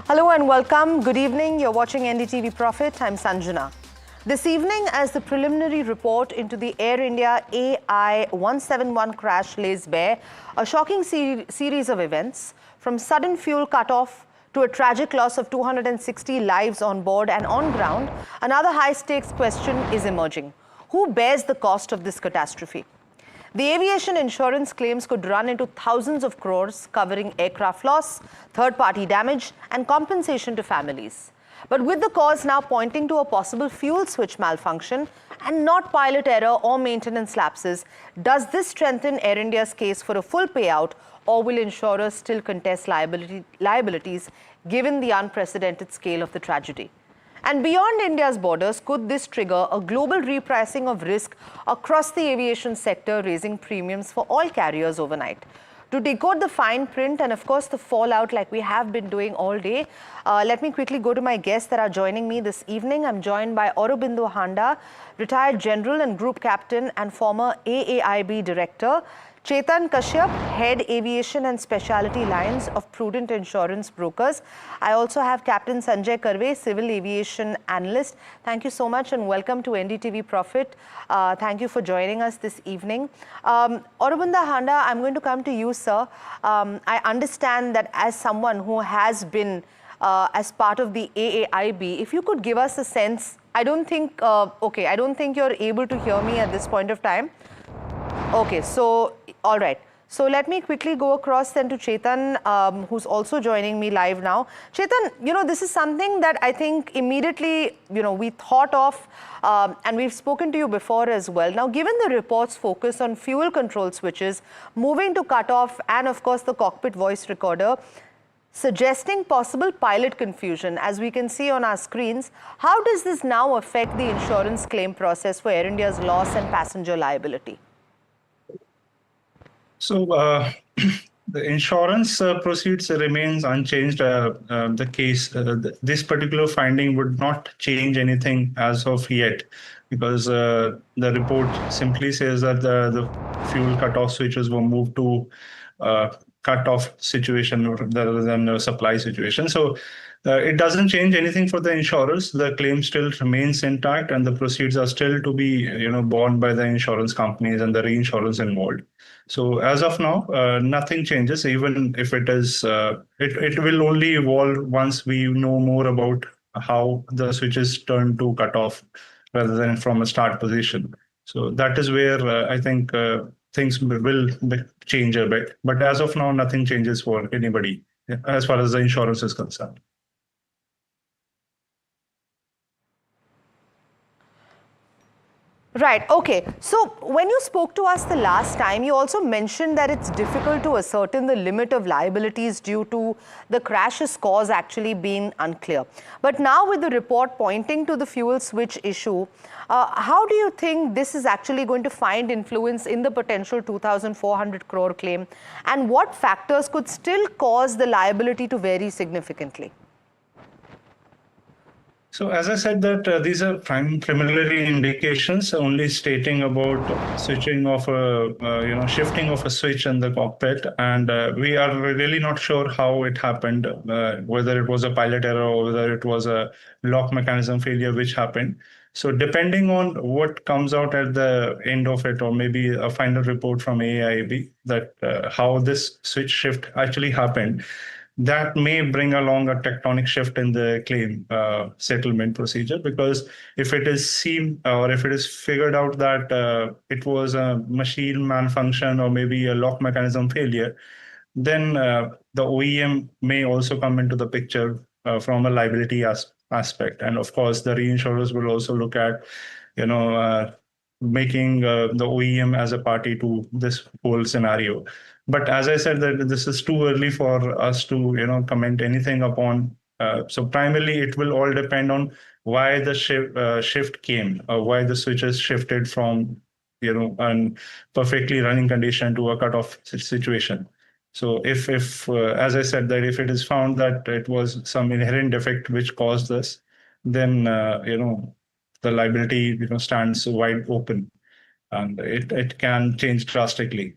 Hello and welcome. Good evening. You're watching NDTV Profit. I'm Sanjana. This evening, as the preliminary report into the Air India AI-171 crash lays bare a shocking series of events, from sudden fuel cutoff to a tragic loss of 260 lives on board and on ground, another high-stakes question is emerging. Who bears the cost of this catastrophe? The aviation insurance claims could run into thousands of crores, covering aircraft loss, third-party damage, and compensation to families. But with the cause now pointing to a possible fuel switch malfunction and not pilot error or maintenance lapses, does this strengthen Air India's case for a full payout, or will insurers still contest liabilities given the unprecedented scale of the tragedy? And beyond India's borders, could this trigger a global repricing of risk across the aviation sector, raising premiums for all carriers overnight? To decode the fine print and, of course, the fallout like we have been doing all day, let me quickly go to my guests that are joining me this evening. I'm joined by Aurobindo Handa, retired general and group captain and former AAIB director; Chetan Kashyap, Head Aviation and Specialty Lines of Prudent Insurance Brokers. I also have Captain Sanjay Karve, Civil Aviation Analyst. Thank you so much and welcome to NDTV Profit. Thank you for joining us this evening. Aurobindo Handa, I'm going to come to you, sir. I understand that as someone who has been as part of the AAIB, if you could give us a sense, I don't think you're able to hear me at this point of time. Okay, so, all right. So let me quickly go across then to Chetan, who's also joining me live now. Chetan, this is something that I think immediately, we thought of, and we've spoken to you before as well. Now, given the report's focus on fuel control switches, moving to cutoff, and of course the cockpit voice recorder, suggesting possible pilot confusion, as we can see on our screens, how does this now affect the insurance claim process for Air India's loss and passenger liability? So the insurance proceeds remains unchanged. The case, this particular finding would not change anything as of yet, because the report simply says that the fuel cutoff switches were moved to cut-off situation rather than a supply situation. So it doesn't change anything for the insurers. The claim still remains intact, and the proceeds are still to be borne by the insurance companies and the reinsurers involved. So as of now, nothing changes. Even if it is, it will only evolve once we know more about how the switches turn to cut off rather than from a start position. So that is where I think things will change a bit. But as of now, nothing changes for anybody as far as the insurance is concerned. Right. Okay. So when you spoke to us the last time, you also mentioned that it's difficult to ascertain the limit of liabilities due to the crash's cause actually being unclear. But now with the report pointing to the fuel switch issue, how do you think this is actually going to find influence in the potential 2,400 crore claim? And what factors could still cause the liability to vary significantly? So as I said, that these are preliminary indications only stating about switching of a, shifting of a switch in the cockpit. And we are really not sure how it happened, whether it was a pilot error or whether it was a lock mechanism failure which happened. So depending on what comes out at the end of it, or maybe a final report from AAIB, that how this switch shift actually happened, that may bring along a tectonic shift in the claim settlement procedure. Because if it is seen or if it is figured out that it was a machine malfunction or maybe a lock mechanism failure, then the OEM may also come into the picture from a liability aspect. And of course, the reinsurers will also look at, making the OEM as a party to this whole scenario. But as I said, that this is too early for us to, comment anything upon. So primarily, it will all depend on why the shift came, or why the switches shifted from, a perfectly running condition to a cutoff situation. So if as I said, that if it is found that it was some inherent defect which caused this, then, the liability, stands wide open, and it can change drastically,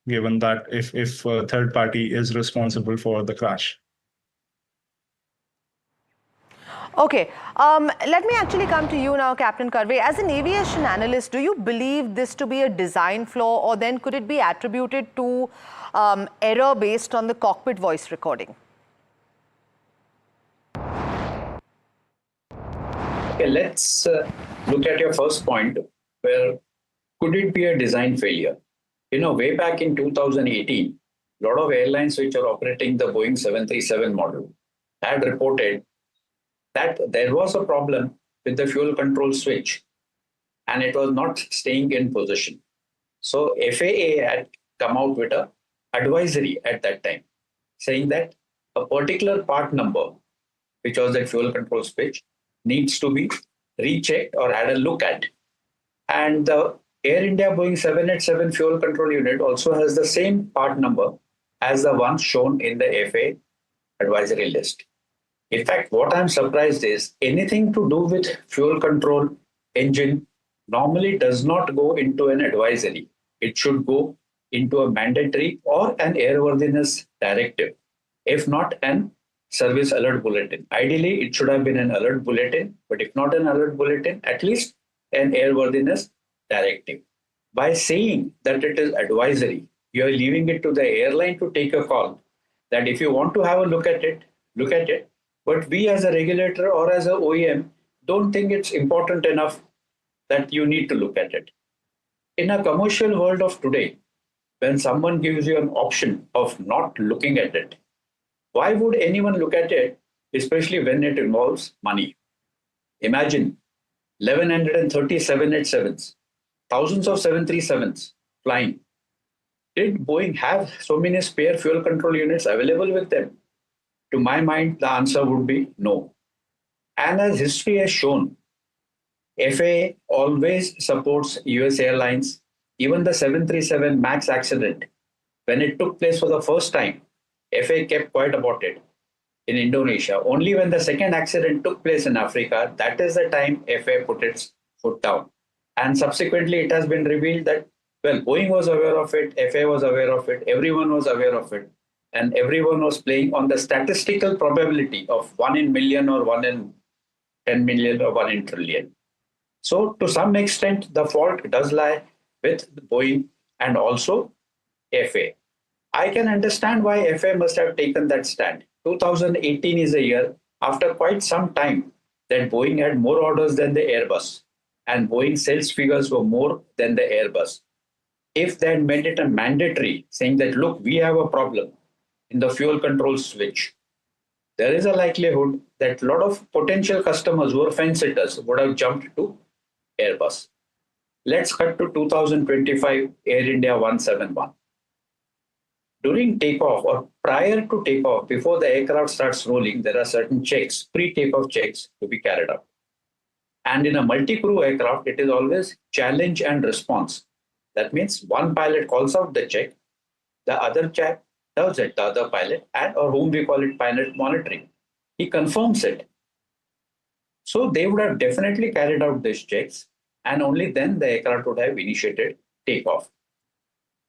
given that if a third party is responsible for the crash. Okay, let me actually come to you now, Captain Karve. As an aviation analyst, do you believe this to be a design flaw, or then could it be attributed to error based on the cockpit voice recording? Okay, let's look at your first point, where could it be a design failure? Way back in 2018, a lot of airlines which are operating the Boeing 737 model had reported that there was a problem with the fuel control switch and it was not staying in position. So FAA had come out with an advisory at that time saying that a particular part number, which was the fuel control switch, needs to be rechecked or had a look at. And the Air India Boeing 787 fuel control unit also has the same part number as the one shown in the FAA advisory list. In fact, what I'm surprised is anything to do with fuel control engine normally does not go into an advisory. It should go into a mandatory or an airworthiness directive, if not an service alert bulletin. Ideally, it should have been an alert bulletin, but if not an alert bulletin, at least an airworthiness directive. By saying that it is advisory, you are leaving it to the airline to take a call that if you want to have a look at it, look at it. But we as a regulator or as a OEM don't think it's important enough that you need to look at it. In a commercial world of today, when someone gives you an option of not looking at it, why would anyone look at it, especially when it involves money? Imagine 1130 787s, thousands of 737s flying. Did Boeing have so many spare fuel control units available with them? To my mind, the answer would be no. And as history has shown, FAA always supports US airlines. Even the 737 MAX accident, when it took place for the first time, FAA kept quiet about it in Indonesia. Only when the second accident took place in Africa, that is the time FAA put its foot down. And subsequently, it has been revealed that, well, Boeing was aware of it, FAA was aware of it, everyone was aware of it. And everyone was playing on the statistical probability of 1 in million or 1 in 10 million or 1 in trillion. So to some extent, the fault does lie with Boeing and also FAA. I can understand why FAA must have taken that stand. 2018 is a year after quite some time that Boeing had more orders than the Airbus, and Boeing sales figures were more than the Airbus. If they had made it a mandatory, saying that, look, we have a problem in the fuel control switch, there is a likelihood that a lot of potential customers who are fence sitters would have jumped to Airbus. Let's cut to 2025 Air India 171. During takeoff or prior to takeoff, before the aircraft starts rolling, there are certain checks, pre-takeoff checks to be carried out. And in a multi-crew aircraft, it is always challenge and response. That means one pilot calls out the check, the other chap does it, the other pilot, and or whom we call it pilot monitoring. He confirms it. So they would have definitely carried out these checks, and only then the aircraft would have initiated takeoff.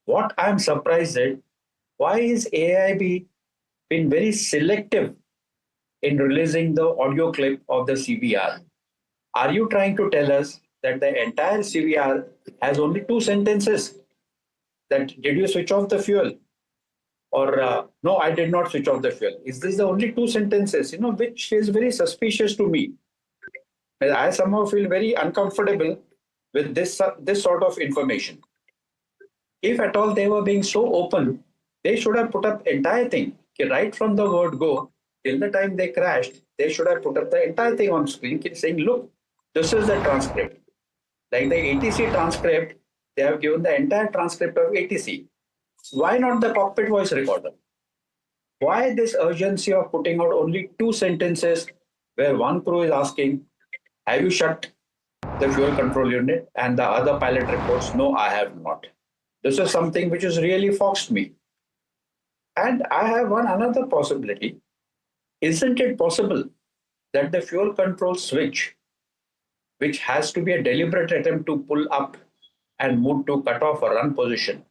What I'm surprised at, why is AAIB been very selective in releasing the audio clip of the CVR? Are you trying to tell us that the entire CVR has only 2 sentences? That did you switch off the fuel? Or no, I did not switch off the fuel. Is this the only 2 sentences, which is very suspicious to me? I somehow feel very uncomfortable with this sort of information. If at all they were being so open, they should have put up entire thing. Right from the word go till the time they crashed, they should have put up the entire thing on screen saying, look, this is the transcript. Like the ATC transcript, they have given the entire transcript of ATC. Why not the cockpit voice recorder? Why this urgency of putting out only 2 sentences where one crew is asking, have you shut the fuel control unit? And the other pilot reports, no, I have not. This is something which has really foxed me. And I have another possibility. Isn't it possible that the fuel control switch, which has to be a deliberate attempt to pull up and move to cut off or run position,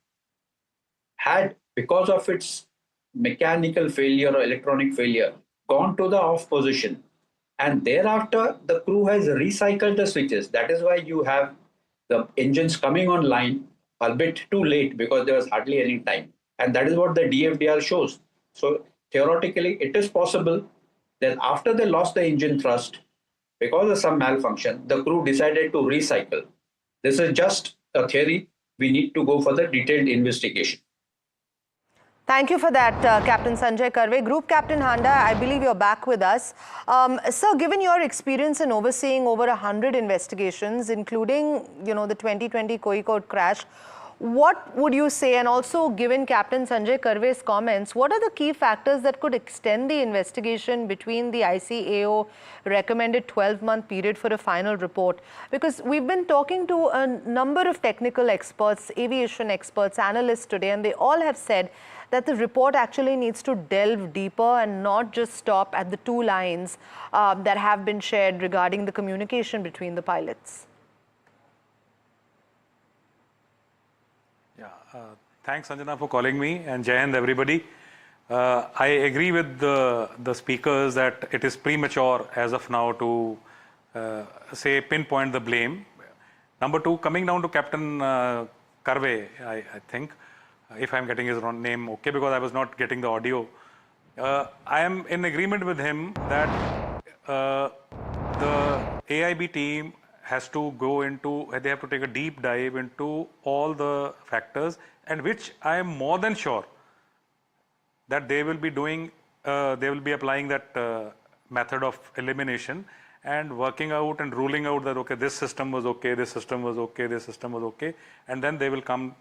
had, because of its mechanical failure or electronic failure, gone to the off position And thereafter, the crew has recycled the switches. That is why you have the engines coming online a bit too late because there was hardly any time. And that is what the DFDR shows. So theoretically, it is possible that after they lost the engine thrust, because of some malfunction, the crew decided to recycle. This is just a theory. We need to go for the detailed investigation. Thank you for that, Captain Sanjay Karve. Group Captain Handa, I believe you're back with us. Sir, given your experience in overseeing over 100 investigations, including, the 2020 Kozhikode crash, what would you say, and also given Captain Sanjay Karve's comments, what are the key factors that could extend the investigation between the ICAO recommended 12-month period for a final report? Because we've been talking to a number of technical experts, aviation experts, analysts today, and they all have said that the report actually needs to delve deeper and not just stop at the 2 lines that have been shared regarding the communication between the pilots. Thanks, Sanjana, for calling me, and Jai Hind, everybody. I agree with the speakers that it is premature as of now to say pinpoint the blame. Number 2, coming down to Captain Karve, I think, if I'm getting his name okay, because I was not getting the audio. I am in agreement with him that the AIB team has to go into, they have to take a deep dive into all the factors, and which I am more than sure that they will be doing, they will be applying that method of elimination and working out and ruling out that, okay, this system was okay, this system was okay, this system was okay, and then they will come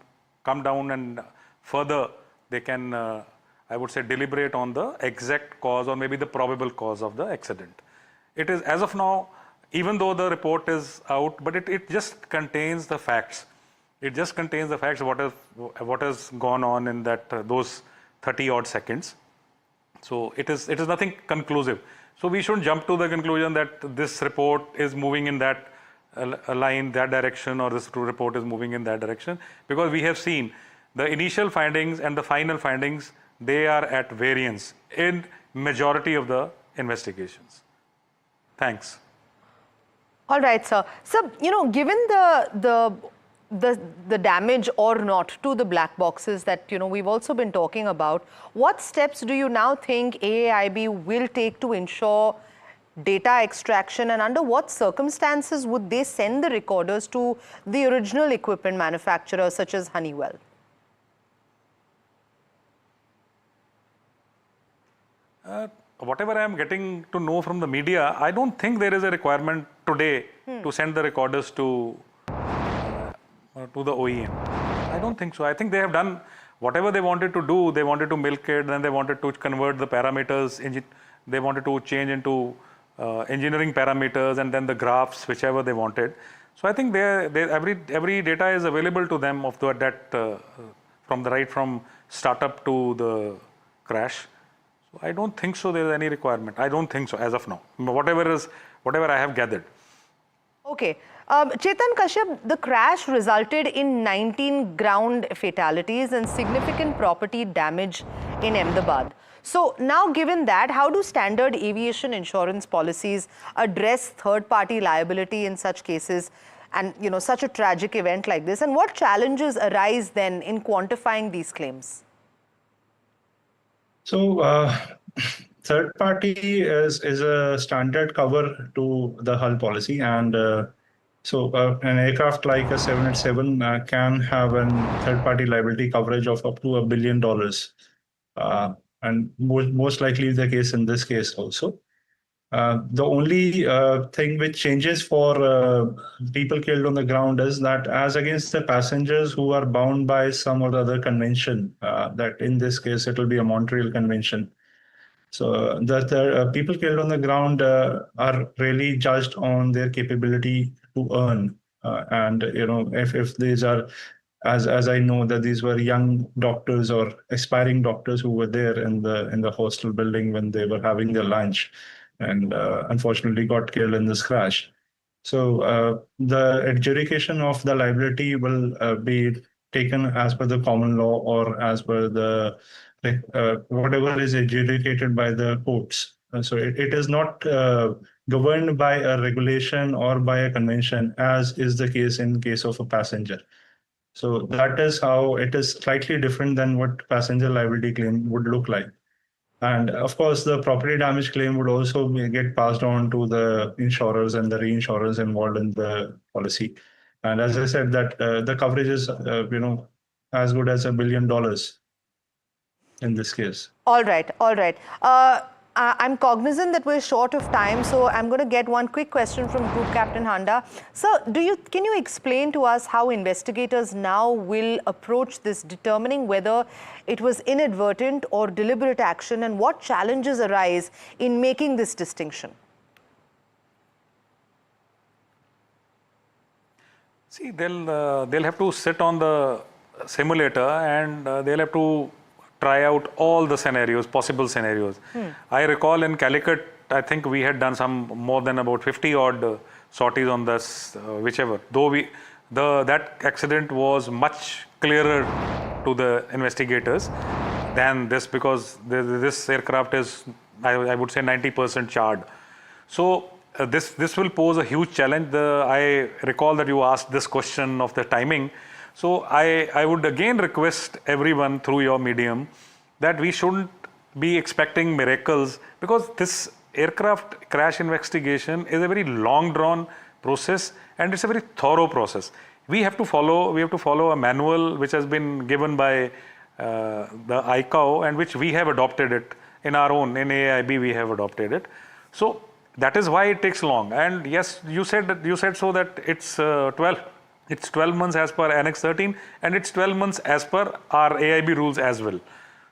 down and further they can, I would say, deliberate on the exact cause or maybe the probable cause of the accident. It is, as of now, even though the report is out, but it just contains the facts. It just contains the facts, what has gone on in that those 30 odd seconds. So it is nothing conclusive. So we shouldn't jump to the conclusion that this report is moving in that line, that direction, or this report is moving in that direction, because we have seen the initial findings and the final findings, they are at variance in majority of the investigations. Thanks. All right, sir. So, given the damage or not to the black boxes that, we've also been talking about, what steps do you now think AAIB will take to ensure data extraction, and under what circumstances would they send the recorders to the original equipment manufacturer such as Honeywell? Whatever I am getting to know from the media, I don't think there is a requirement today to send the recorders to the OEM. I don't think so. I think they have done whatever they wanted to do. They wanted to milk it, then they wanted to convert the parameters. They wanted to change into engineering parameters, and then the graphs, whichever they wanted. So I think every data is available to them of from startup to the crash. So I don't think so there is any requirement. I don't think so as of now. Whatever I have gathered. Okay. Chetan Kashyap, the crash resulted in 19 ground fatalities and significant property damage in Ahmedabad. So now, given that, how do standard aviation insurance policies address third-party liability in such cases and, such a tragic event like this? And what challenges arise then in quantifying these claims? So, third party is a standard cover to the hull policy, and so an aircraft like a 787 can have a third party liability coverage of up to $1 billion, and most likely the case in this case also. The only thing which changes for people killed on the ground is that, as against the passengers who are bound by some or the other convention, that in this case it will be a Montreal Convention. So the people killed on the ground are really judged on their capability to earn, and if these are, as I know that these were young doctors or aspiring doctors who were there in the hostel building when they were having their lunch, and unfortunately got killed in this crash. So the adjudication of the liability will be taken as per the common law or as per the whatever is adjudicated by the courts. So it is not governed by a regulation or by a convention, as is the case in case of a passenger. So that is how it is slightly different than what passenger liability claim would look like. And of course, the property damage claim would also get passed on to the insurers and the reinsurers involved in the policy. And as I said, that the coverage is, as good as $1 billion in this case. All right, all right. I'm cognizant that we're short of time, so I'm going to get one quick question from Group Captain Handa. Sir, can you explain to us how investigators now will approach this, determining whether it was inadvertent or deliberate action, and what challenges arise in making this distinction? See, they'll have to sit on the simulator and they'll have to try out all the scenarios, possible scenarios. I recall in Calicut, I think we had done some more than about 50 odd sorties on this, whichever. Though that accident was much clearer to the investigators than this, because this aircraft is, I would say, 90% charred. So this will pose a huge challenge. I recall that you asked this question of the timing. So I would again request everyone through your medium that we shouldn't be expecting miracles, because this aircraft crash investigation is a very long drawn process and it's a very thorough process. We have to follow a manual which has been given by the ICAO, and which we have adopted it in AAIB we have adopted it. So that is why it takes long. And yes, you said so that it's 12 months as per Annex 13, and it's 12 months as per our AIB rules as well.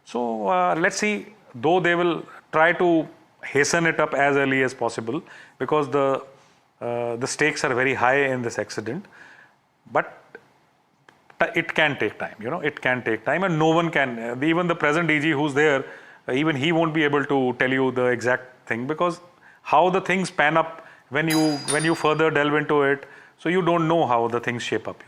So let's see, though they will try to hasten it up as early as possible, because the stakes are very high in this accident. But it can take time, it can take time, and no one can, even the present DG who's there, even he won't be able to tell you the exact thing, because how the things pan up when you further delve into it, so you don't know how the things shape up,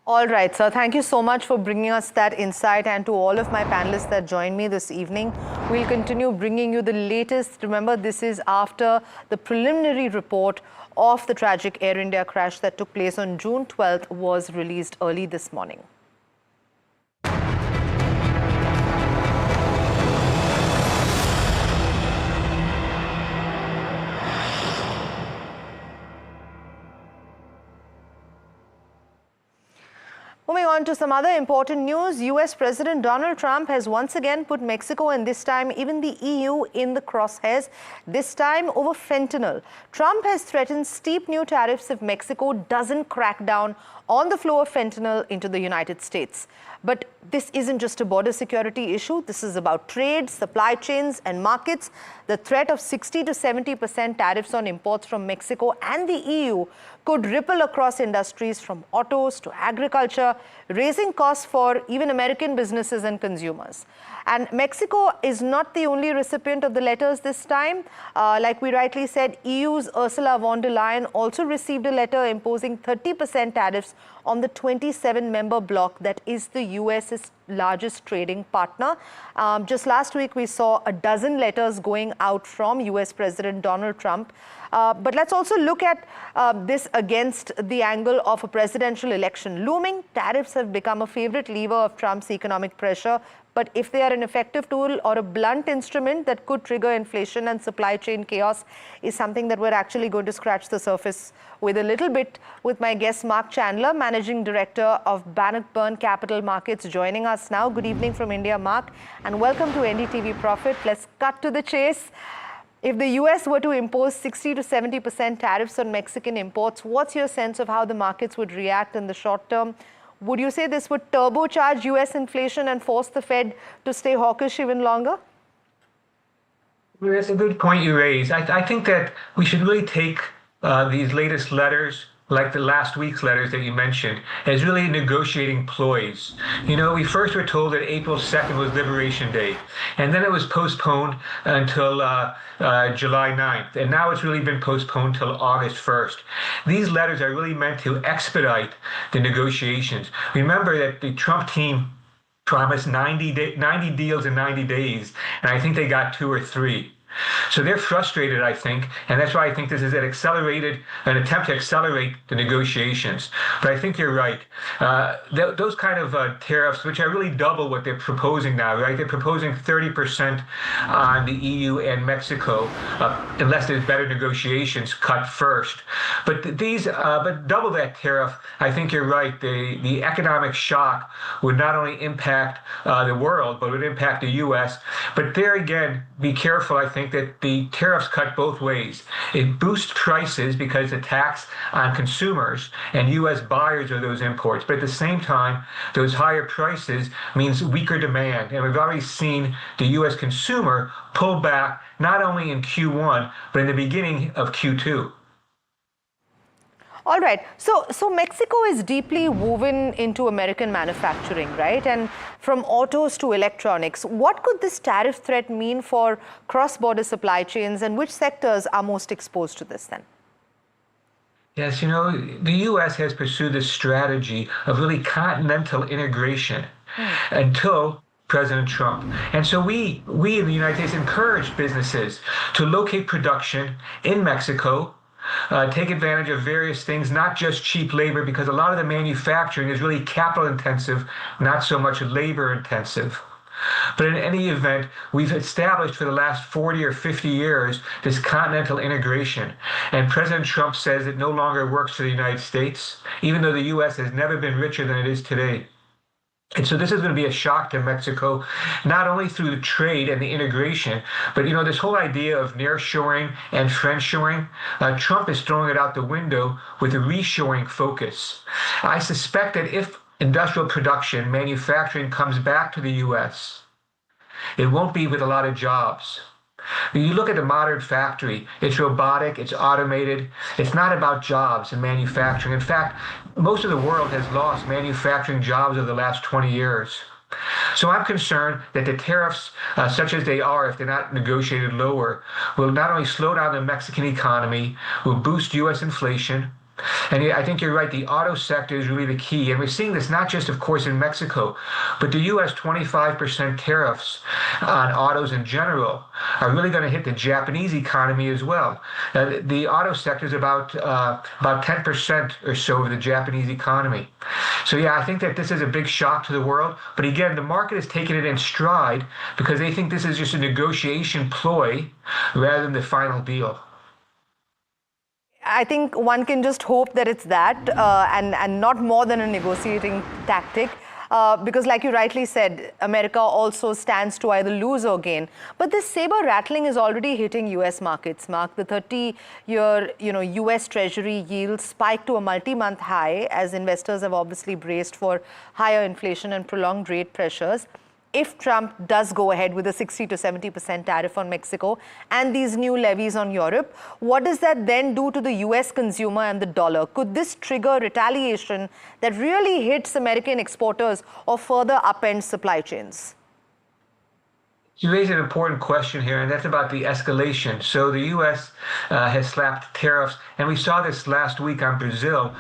All right, sir. Thank you so much for bringing us that insight, and to all of my panelists that joined me this evening. We'll continue bringing you the latest. Remember, this is after the preliminary report of the tragic Air India crash that took place on June 12th was released early this morning. Moving on to some other important news, US President Donald Trump has once again put Mexico, and this time even the EU, in the crosshairs, this time over fentanyl. Trump has threatened steep new tariffs if Mexico doesn't crack down on the flow of fentanyl into the United States. But this isn't just a border security issue. This is about trade, supply chains, and markets. The threat of 60 to 70% tariffs on imports from Mexico and the EU could ripple across industries from autos to agriculture, raising costs for even American businesses and consumers. And Mexico is not the only recipient of the letters this time. Like we rightly said, EU's Ursula von der Leyen also received a letter imposing 30% tariffs on the 27-member bloc that is the US's largest trading partner. Just last week, we saw a dozen letters going out from US President Donald Trump. But let's also look at this against the angle of a presidential election looming. Tariffs have become a favorite lever of Trump's economic pressure. But if they are an effective tool or a blunt instrument that could trigger inflation and supply chain chaos, is something that we're actually going to scratch the surface with a little bit with my guest Mark Chandler, Managing Director of Bannockburn Capital Markets, joining us now. Good evening from India, Mark, and welcome to NDTV Profit. Let's cut to the chase. If the US were to impose 60 to 70% tariffs on Mexican imports, what's your sense of how the markets would react in the short term? Would you say this would turbocharge US inflation and force the Fed to stay hawkish even longer? Well, that's a good point you raise. I think that we should really take these latest letters, like the last week's letters that you mentioned, as really negotiating ploys. We first were told that April 2nd was Liberation Day, and then it was postponed until July 9th, and now it's really been postponed till August 1st. These letters are really meant to expedite the negotiations. Remember that the Trump team promised 90 deals in 90 days, and I think they got 2 or 3. So they're frustrated, I think, and that's why I think this is an attempt to accelerate the negotiations. But I think you're right. Those kind of tariffs, which are really double what they're proposing now, right? They're proposing 30% on the EU and Mexico, unless there's better negotiations cut first. But but double that tariff, I think you're right. The economic shock would not only impact the world, but would impact the U.S. But there again, be careful. I think that the tariffs cut both ways. It boosts prices because the tax on consumers and U.S. buyers of those imports. But at the same time, those higher prices means weaker demand. And we've already seen the U.S. consumer pull back not only in Q1, but in the beginning of Q2. All right. So Mexico is deeply woven into American manufacturing, right? And from autos to electronics. What could this tariff threat mean for cross-border supply chains, and which sectors are most exposed to this then? Yes, the U.S. has pursued this strategy of really continental integration until President Trump. And so we in the United States encourage businesses to locate production in Mexico, take advantage of various things, not just cheap labor, because a lot of the manufacturing is really capital intensive, not so much labor intensive. But in any event, we've established for the last 40 or 50 years this continental integration. And President Trump says it no longer works for the United States, even though the U.S. has never been richer than it is today. And so this is going to be a shock to Mexico, not only through the trade and the integration, but this whole idea of nearshoring and friendshoring, Trump is throwing it out the window with a reshoring focus. I suspect that if industrial production, manufacturing comes back to the U.S., it won't be with a lot of jobs. When you look at the modern factory, it's robotic, it's automated. It's not about jobs and manufacturing. In fact, most of the world has lost manufacturing jobs over the last 20 years. So I'm concerned that the tariffs, such as they are, if they're not negotiated lower, will not only slow down the Mexican economy, will boost U.S. inflation. And I think you're right, the auto sector is really the key. And we're seeing this not just, of course, in Mexico, but the U.S. 25% tariffs on autos in general are really going to hit the Japanese economy as well. The auto sector is about 10% or so of the Japanese economy. So yeah, I think that this is a big shock to the world. But again, the market is taking it in stride because they think this is just a negotiation ploy rather than the final deal. I think one can just hope that it's that and not more than a negotiating tactic. Because like you rightly said, America also stands to either lose or gain. But this saber rattling is already hitting U.S. markets. Mark, the 30-year U.S. Treasury yield spiked to a multi-month high as investors have obviously braced for higher inflation and prolonged rate pressures. If Trump does go ahead with a 60 to 70% tariff on Mexico and these new levies on Europe, what does that then do to the U.S. consumer and the dollar? Could this trigger retaliation that really hits American exporters or further upend supply chains? You raise an important question here, and that's about the escalation. So the U.S. Has slapped tariffs, and we saw this last week on Brazil,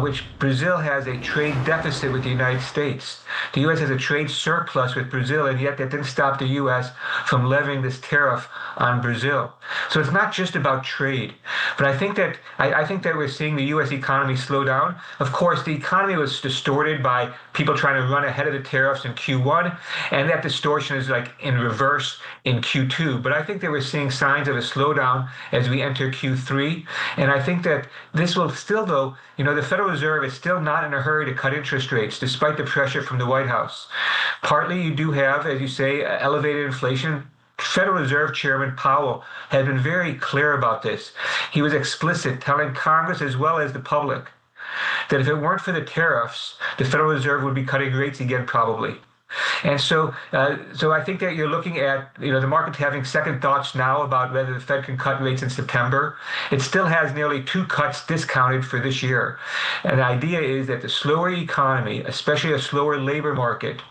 which Brazil has a trade deficit with the United States. The U.S. has a trade surplus with Brazil, and yet that didn't stop the U.S. from levying this tariff on Brazil. So it's not just about trade, but I think that we're seeing the U.S. economy slow down. Of course, the economy was distorted by people trying to run ahead of the tariffs in Q1, and that distortion is like in reverse in Q2. But I think that we're seeing signs of a slowdown as we enter Q3. And I think that this will still, though, the Federal Reserve is still not in a hurry to cut interest rates, despite the pressure from the White House. Partly you do have, as you say, elevated inflation. Federal Reserve Chairman Powell has been very clear about this. He was explicit, telling Congress as well as the public that if it weren't for the tariffs, the Federal Reserve would be cutting rates again, probably. And so I think that you're looking at, the market having second thoughts now about whether the Fed can cut rates in September. It still has nearly 2 cuts discounted for this year. And the idea is that the slower economy, especially a slower labor market,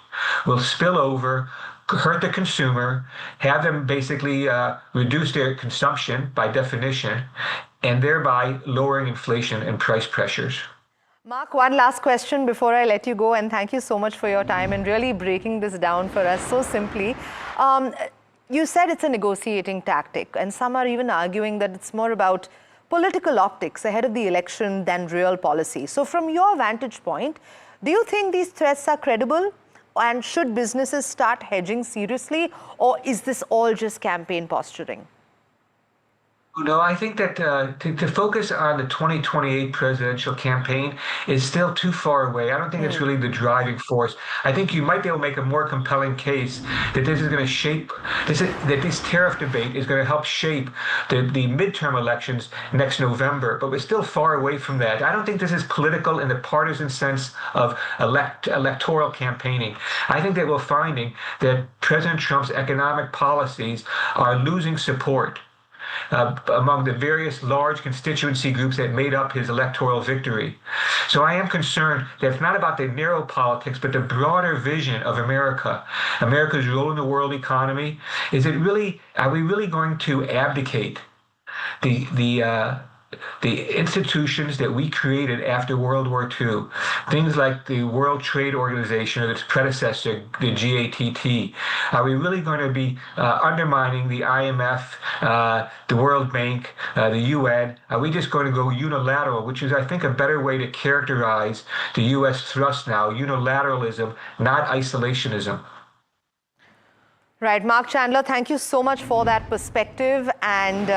will spill over, hurt the consumer, have them basically reduce their consumption by definition, and thereby lowering inflation and price pressures. Mark, one last question before I let you go, and thank you so much for your time and really breaking this down for us so simply. You said it's a negotiating tactic, and some are even arguing that it's more about political optics ahead of the election than real policy. So from your vantage point, do you think these threats are credible? And should businesses start hedging seriously, or is this all just campaign posturing? No, I think that to focus on the 2028 presidential campaign is still too far away. I don't think it's really the driving force. I think you might be able to make a more compelling case that this is going to shape, that this tariff debate is going to help shape the midterm elections next November. But we're still far away from that. I don't think this is political in the partisan sense of electoral campaigning. I think that we're finding that President Trump's economic policies are losing support among the various large constituency groups that made up his electoral victory. So I am concerned that it's not about the narrow politics, but the broader vision of America, America's role in the world economy. Are we really going to abdicate the institutions that we created after World War II, things like the World Trade Organization or its predecessor, the GATT? Are we really going to be undermining the IMF, the World Bank, the UN? Are we just going to go unilateral, which is, I think, a better way to characterize the U.S. thrust now, unilateralism, not isolationism? Right. Mark Chandler, thank you so much for that perspective, and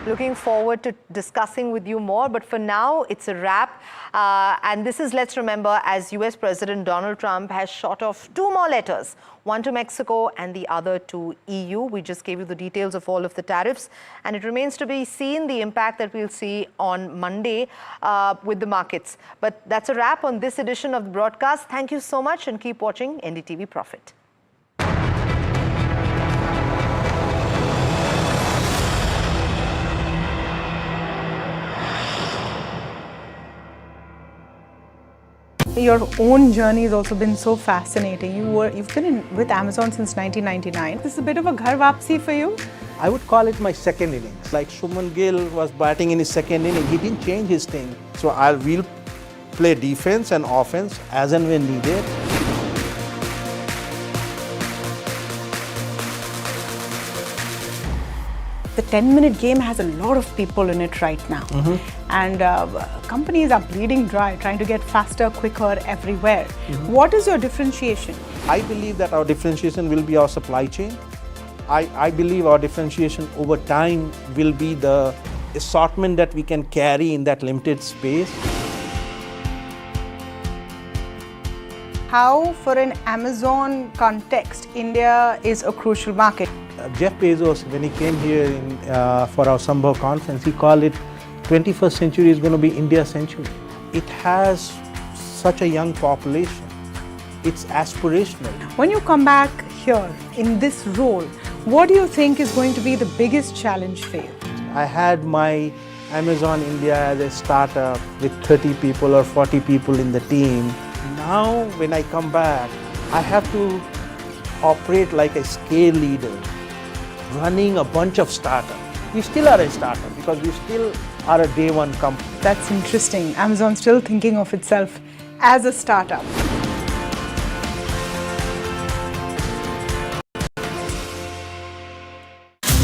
looking forward to discussing with you more. But for now, it's a wrap. And this is, let's remember, as US President Donald Trump has shot off 2 more letters, one to Mexico and the other to EU. We just gave you the details of all of the tariffs, and it remains to be seen the impact that we'll see on Monday with the markets. But that's a wrap on this edition of the broadcast. Thank you so much, and keep watching NDTV Profit. Your own journey has also been so fascinating. You've been with Amazon since 1999. This is a bit of a ghar wapsi for you? I would call it my second innings. Like Shuman Gill was batting in his second inning, he didn't change his thing. So we'll play defense and offense as and when needed. The 10-minute game has a lot of people in it right now. And companies are bleeding dry, trying to get faster, quicker everywhere. What is your differentiation? I believe that our differentiation will be our supply chain. I believe our differentiation over time will be the assortment that we can carry in that limited space. How, for an Amazon context, India is a crucial market? Jeff Bezos, when he came here for our Sambhav conference, he called it 21st century is going to be India's century. It has such a young population. It's aspirational. When you come back here in this role, what do you think is going to be the biggest challenge for you? I had my Amazon India as a startup with 30 people or 40 people in the team. Now, when I come back, I have to operate like a scale leader, running a bunch of startups. We still are a startup because we still are a day one company. That's interesting. Amazon still thinking of itself as a startup.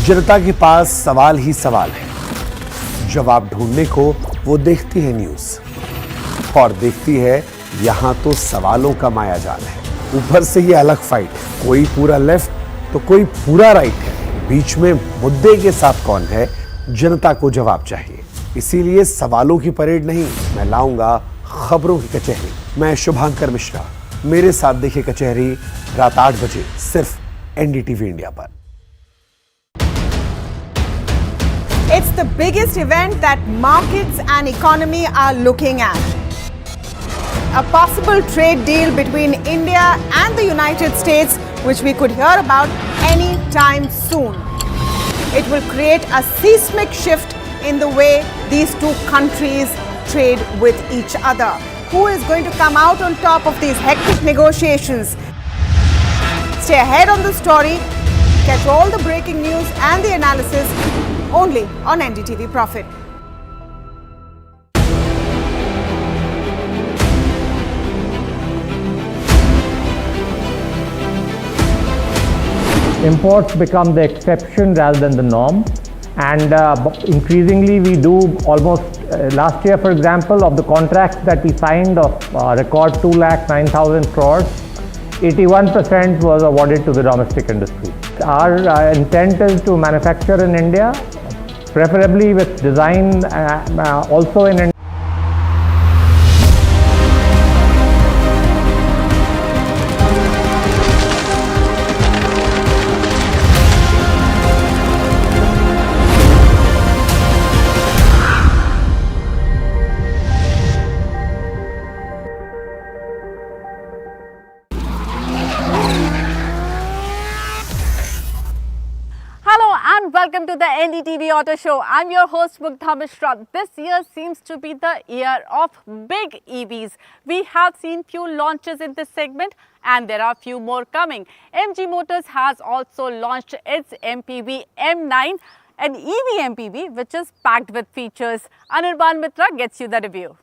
जनता के पास सवाल ही सवाल है। जवाब ढूंढने को वो देखती है न्यूज़ और देखती है यहाँ तो सवालों का मायाजाल है। ऊपर से ये अलग फाइट है, कोई पूरा लेफ्ट तो कोई पूरा राइट है। बीच में मुद्दे के साथ कौन है, जनता को जवाब चाहिए। इसीलिए सवालों की परेड नहीं, मैं लाऊंगा खबरों की कचहरी। मैं शुभांकर मिश्रा, मेरे साथ देखिए कचहरी रात 8 बजे सिर्फ NDTV इंडिया पर। It's the biggest event that markets and economy are looking at. A possible trade deal between India and the United States, which we could hear about any time soon. It will create a seismic shift in the way these two countries trade with each other. Who is going to come out on top of these hectic negotiations? Stay ahead on the story. Catch all the breaking news and the analysis only on NDTV Profit. imports become the exception rather than the norm. And increasingly we do almost, last year for example, of the contracts that we signed of record 2,09,000 crores, 81% was awarded to the domestic industry. Our intent is to manufacture in India, preferably with design also in India. Welcome to the NDTV Auto Show. I'm your host Mugdha Mishra. This year seems to be the year of big EVs. We have seen few launches in this segment and there are few more coming. MG Motors has also launched its MPV M9, an EV MPV which is packed with features. Anirban Mitra gets you the review.